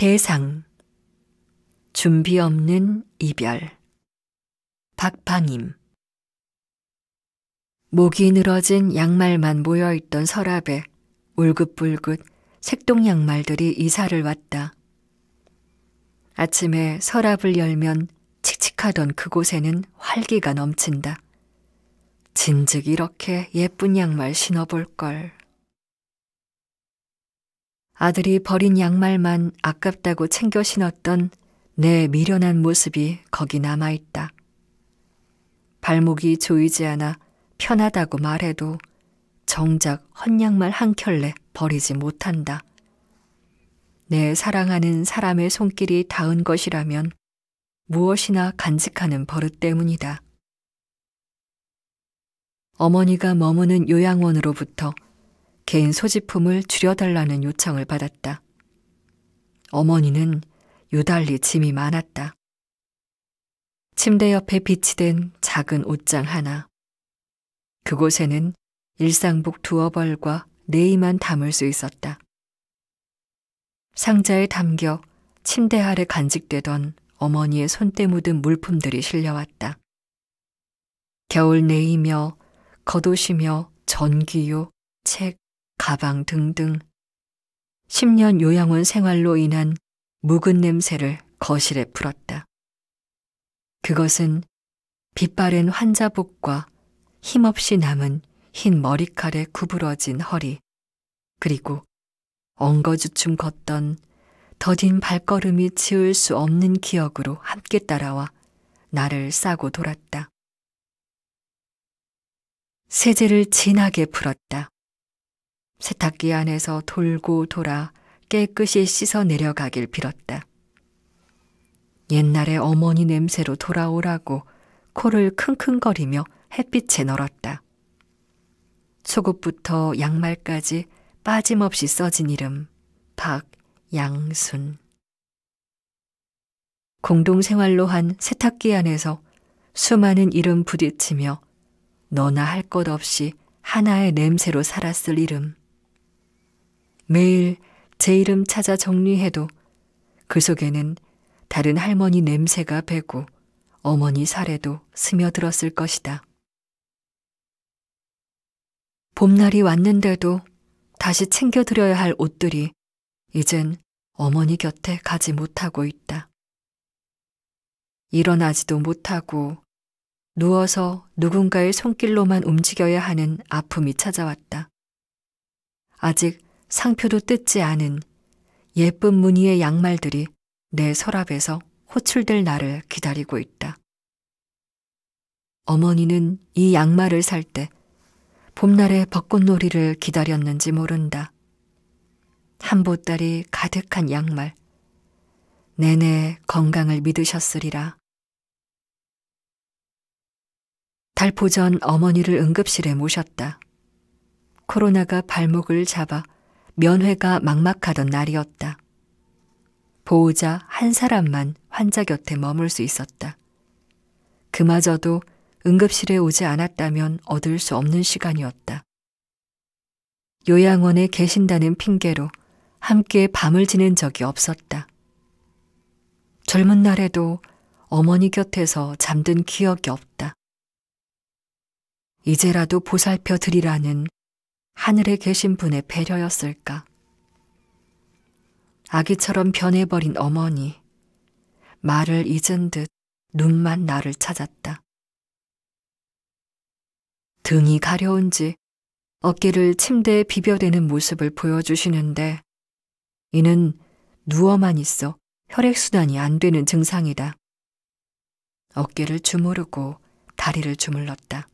대상. 준비 없는 이별. 박방임. 목이 늘어진 양말만 모여있던 서랍에 울긋불긋 색동 양말들이 이사를 왔다. 아침에 서랍을 열면 칙칙하던 그곳에는 활기가 넘친다. 진즉 이렇게 예쁜 양말 신어볼걸. 아들이 버린 양말만 아깝다고 챙겨 신었던 내 미련한 모습이 거기 남아있다. 발목이 조이지 않아 편하다고 말해도 정작 헛양말 한 켤레 버리지 못한다. 내 사랑하는 사람의 손길이 닿은 것이라면 무엇이나 간직하는 버릇 때문이다. 어머니가 머무는 요양원으로부터 개인 소지품을 줄여달라는 요청을 받았다. 어머니는 유달리 짐이 많았다. 침대 옆에 비치된 작은 옷장 하나. 그곳에는 일상복 두어 벌과 네임만 담을 수 있었다. 상자에 담겨 침대 아래 간직되던 어머니의 손때 묻은 물품들이 실려왔다. 겨울 네이며 겉옷이며 전기요, 책, 가방 등등 10년 요양원 생활로 인한 묵은 냄새를 거실에 풀었다. 그것은 빛바랜 환자복과 힘없이 남은 흰 머리칼에 구부러진 허리, 그리고 엉거주춤 걷던 더딘 발걸음이 지울 수 없는 기억으로 함께 따라와 나를 싸고 돌았다. 세제를 진하게 풀었다. 세탁기 안에서 돌고 돌아 깨끗이 씻어 내려가길 빌었다. 옛날에 어머니 냄새로 돌아오라고 코를 킁킁거리며 햇빛에 널었다. 속옷부터 양말까지 빠짐없이 써진 이름 박양순. 공동생활로 한 세탁기 안에서 수많은 이름 부딪히며 너나 할 것 없이 하나의 냄새로 살았을 이름. 매일 제 이름 찾아 정리해도 그 속에는 다른 할머니 냄새가 배고 어머니 살에도 스며들었을 것이다. 봄날이 왔는데도 다시 챙겨드려야 할 옷들이 이젠 어머니 곁에 가지 못하고 있다. 일어나지도 못하고 누워서 누군가의 손길로만 움직여야 하는 아픔이 찾아왔다. 아직 상표도 뜯지 않은 예쁜 무늬의 양말들이 내 서랍에서 호출될 날을 기다리고 있다. 어머니는 이 양말을 살 때 봄날의 벚꽃놀이를 기다렸는지 모른다. 한 보따리 가득한 양말, 내내 건강을 믿으셨으리라. 달포 전 어머니를 응급실에 모셨다. 코로나가 발목을 잡아 면회가 막막하던 날이었다. 보호자 한 사람만 환자 곁에 머물 수 있었다. 그마저도 응급실에 오지 않았다면 얻을 수 없는 시간이었다. 요양원에 계신다는 핑계로 함께 밤을 지낸 적이 없었다. 젊은 날에도 어머니 곁에서 잠든 기억이 없다. 이제라도 보살펴 드리라는 하늘에 계신 분의 배려였을까? 아기처럼 변해버린 어머니, 말을 잊은 듯 눈만 나를 찾았다. 등이 가려운지 어깨를 침대에 비벼대는 모습을 보여주시는데 이는 누워만 있어 혈액순환이 안 되는 증상이다. 어깨를 주무르고 다리를 주물렀다.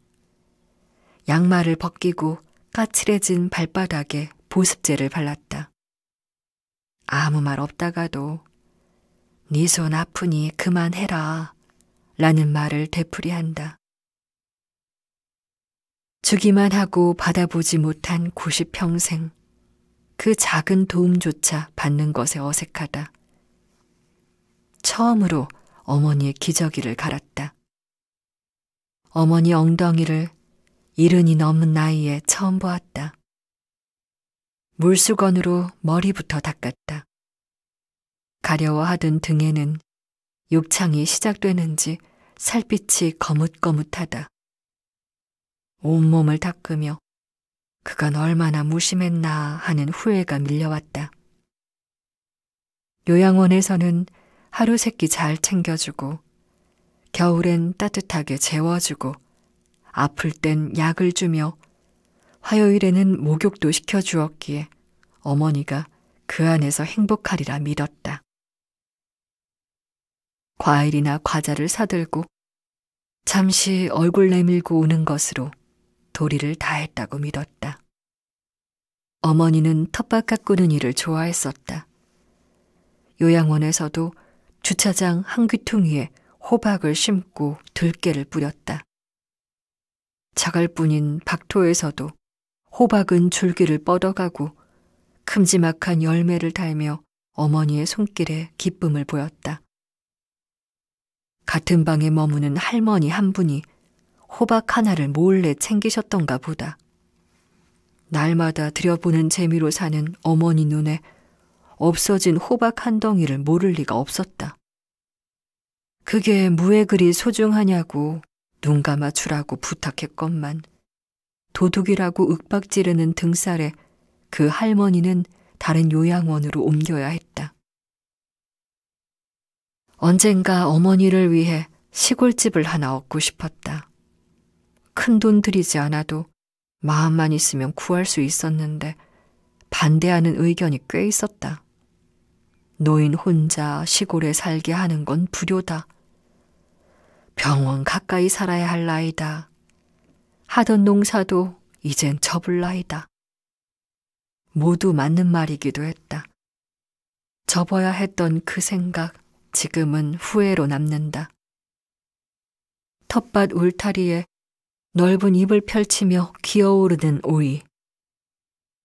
양말을 벗기고 까칠해진 발바닥에 보습제를 발랐다. 아무 말 없다가도 네 손 아프니 그만해라 라는 말을 되풀이한다. 주기만 하고 받아보지 못한 90평생, 그 작은 도움조차 받는 것에 어색하다. 처음으로 어머니의 기저귀를 갈았다. 어머니 엉덩이를 70이 넘은 나이에 처음 보았다. 물수건으로 머리부터 닦았다. 가려워하던 등에는 욕창이 시작되는지 살빛이 거뭇거뭇하다. 온몸을 닦으며 그간 얼마나 무심했나 하는 후회가 밀려왔다. 요양원에서는 하루 세끼 잘 챙겨주고 겨울엔 따뜻하게 재워주고 아플 땐 약을 주며 화요일에는 목욕도 시켜주었기에 어머니가 그 안에서 행복하리라 믿었다. 과일이나 과자를 사들고 잠시 얼굴 내밀고 우는 것으로 도리를 다했다고 믿었다. 어머니는 텃밭 가꾸는 일을 좋아했었다. 요양원에서도 주차장 한 귀퉁이에 호박을 심고 들깨를 뿌렸다. 자갈뿐인 박토에서도 호박은 줄기를 뻗어가고 큼지막한 열매를 달며 어머니의 손길에 기쁨을 보였다. 같은 방에 머무는 할머니 한 분이 호박 하나를 몰래 챙기셨던가 보다. 날마다 들여보는 재미로 사는 어머니 눈에 없어진 호박 한 덩이를 모를 리가 없었다. 그게 무에 그리 소중하냐고 눈 감아 주라고 부탁했건만 도둑이라고 윽박지르는 등살에 그 할머니는 다른 요양원으로 옮겨야 했다. 언젠가 어머니를 위해 시골집을 하나 얻고 싶었다. 큰 돈 들이지 않아도 마음만 있으면 구할 수 있었는데 반대하는 의견이 꽤 있었다. 노인 혼자 시골에 살게 하는 건 불효다. 병원 가까이 살아야 할 나이다. 하던 농사도 이젠 접을 나이다. 모두 맞는 말이기도 했다. 접어야 했던 그 생각, 지금은 후회로 남는다. 텃밭 울타리에 넓은 잎을 펼치며 기어오르는 오이.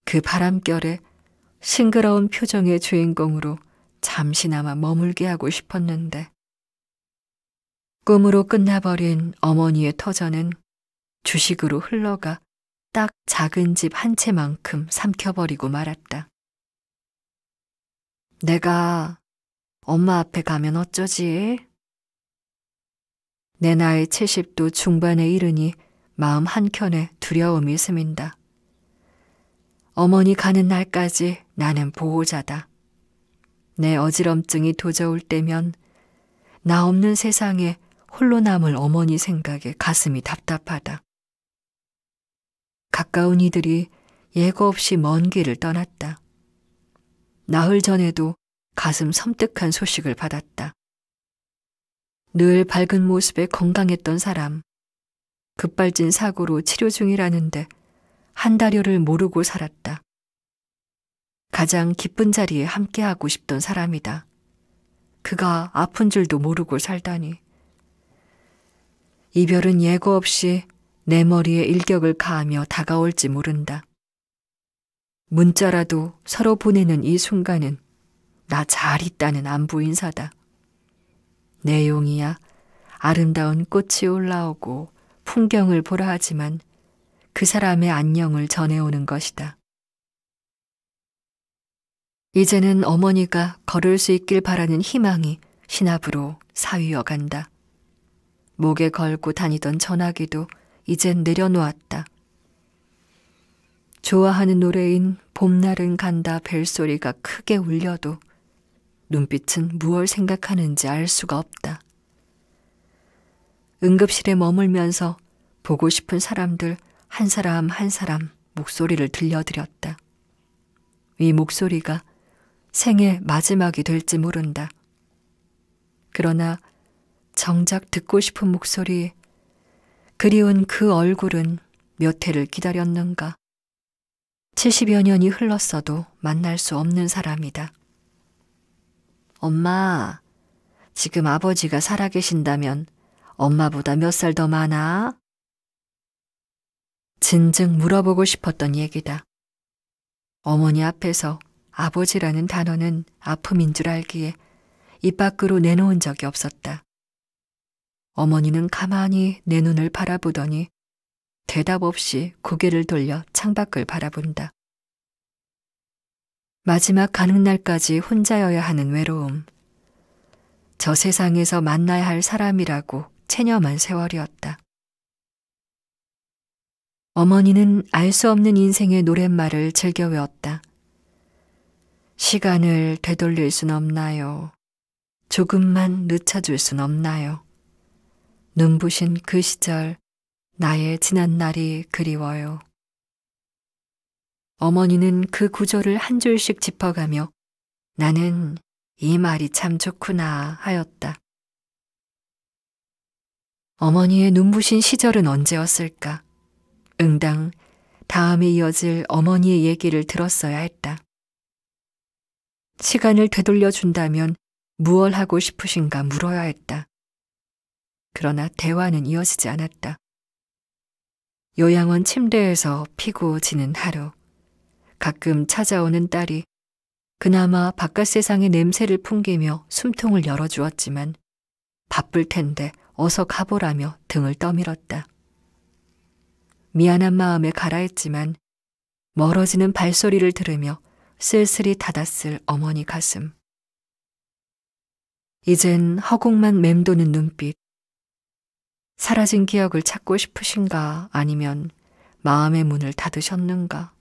그 바람결에 싱그러운 표정의 주인공으로 잠시나마 머물게 하고 싶었는데 꿈으로 끝나버린 어머니의 터전은 주식으로 흘러가 딱 작은 집 한 채만큼 삼켜버리고 말았다. 내가 엄마 앞에 가면 어쩌지? 내 나이 70도 중반에 이르니 마음 한켠에 두려움이 스민다. 어머니 가는 날까지 나는 보호자다. 내 어지럼증이 도져올 때면 나 없는 세상에 홀로 남을 어머니 생각에 가슴이 답답하다. 가까운 이들이 예고 없이 먼 길을 떠났다. 나흘 전에도 가슴 섬뜩한 소식을 받았다. 늘 밝은 모습에 건강했던 사람, 급발진 사고로 치료 중이라는데 한 달여를 모르고 살았다. 가장 기쁜 자리에 함께하고 싶던 사람이다. 그가 아픈 줄도 모르고 살다니. 이별은 예고 없이 내 머리에 일격을 가하며 다가올지 모른다. 문자라도 서로 보내는 이 순간은 나 잘 있다는 안부 인사다. 내용이야 아름다운 꽃이 올라오고 풍경을 보라 하지만 그 사람의 안녕을 전해오는 것이다. 이제는 어머니가 걸을 수 있길 바라는 희망이 신압으로 사위어 간다. 목에 걸고 다니던 전화기도 이젠 내려놓았다. 좋아하는 노래인 봄날은 간다 벨소리가 크게 울려도 눈빛은 무얼 생각하는지 알 수가 없다. 응급실에 머물면서 보고 싶은 사람들 한 사람 한 사람 목소리를 들려드렸다. 이 목소리가 생의 마지막이 될지 모른다. 그러나 정작 듣고 싶은 목소리, 그리운 그 얼굴은 몇 해를 기다렸는가. 70여 년이 흘렀어도 만날 수 없는 사람이다. 엄마, 지금 아버지가 살아계신다면 엄마보다 몇 살 더 많아? 진즉 물어보고 싶었던 얘기다. 어머니 앞에서 아버지라는 단어는 아픔인 줄 알기에 입 밖으로 내놓은 적이 없었다. 어머니는 가만히 내 눈을 바라보더니 대답 없이 고개를 돌려 창밖을 바라본다. 마지막 가는 날까지 혼자여야 하는 외로움, 저 세상에서 만나야 할 사람이라고 체념한 세월이었다. 어머니는 알 수 없는 인생의 노랫말을 즐겨 외웠다. 시간을 되돌릴 순 없나요? 조금만 늦춰줄 순 없나요? 눈부신 그 시절, 나의 지난 날이 그리워요. 어머니는 그 구절을 한 줄씩 짚어가며 나는 이 말이 참 좋구나 하였다. 어머니의 눈부신 시절은 언제였을까? 응당 다음에 이어질 어머니의 얘기를 들었어야 했다. 시간을 되돌려 준다면 무얼 하고 싶으신가 물어야 했다. 그러나 대화는 이어지지 않았다. 요양원 침대에서 피고 지는 하루. 가끔 찾아오는 딸이 그나마 바깥 세상의 냄새를 풍기며 숨통을 열어주었지만 바쁠 텐데 어서 가보라며 등을 떠밀었다. 미안한 마음에 가라했지만 멀어지는 발소리를 들으며 쓸쓸히 닫았을 어머니 가슴. 이젠 허공만 맴도는 눈빛. 사라진 기억을 찾고 싶으신가 아니면 마음의 문을 닫으셨는가.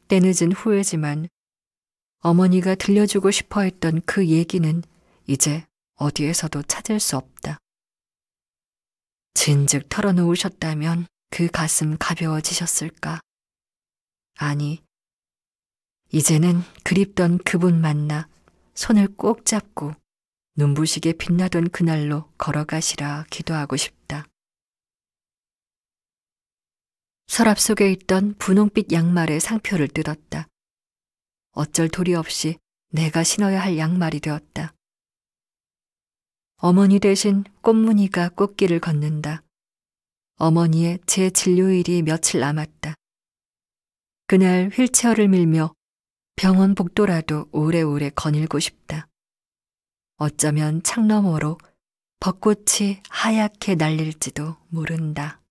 때늦은 후회지만 어머니가 들려주고 싶어 했던 그 얘기는 이제 어디에서도 찾을 수 없다. 진즉 털어놓으셨다면 그 가슴 가벼워지셨을까? 아니, 이제는 그립던 그분 만나 손을 꼭 잡고 눈부시게 빛나던 그날로 걸어가시라 기도하고 싶다. 서랍 속에 있던 분홍빛 양말의 상표를 뜯었다. 어쩔 도리 없이 내가 신어야 할 양말이 되었다. 어머니 대신 꽃무늬가 꽃길을 걷는다. 어머니의 제 진료일이 며칠 남았다. 그날 휠체어를 밀며 병원 복도라도 오래오래 거닐고 싶다. 어쩌면 창너머로 벚꽃이 하얗게 날릴지도 모른다.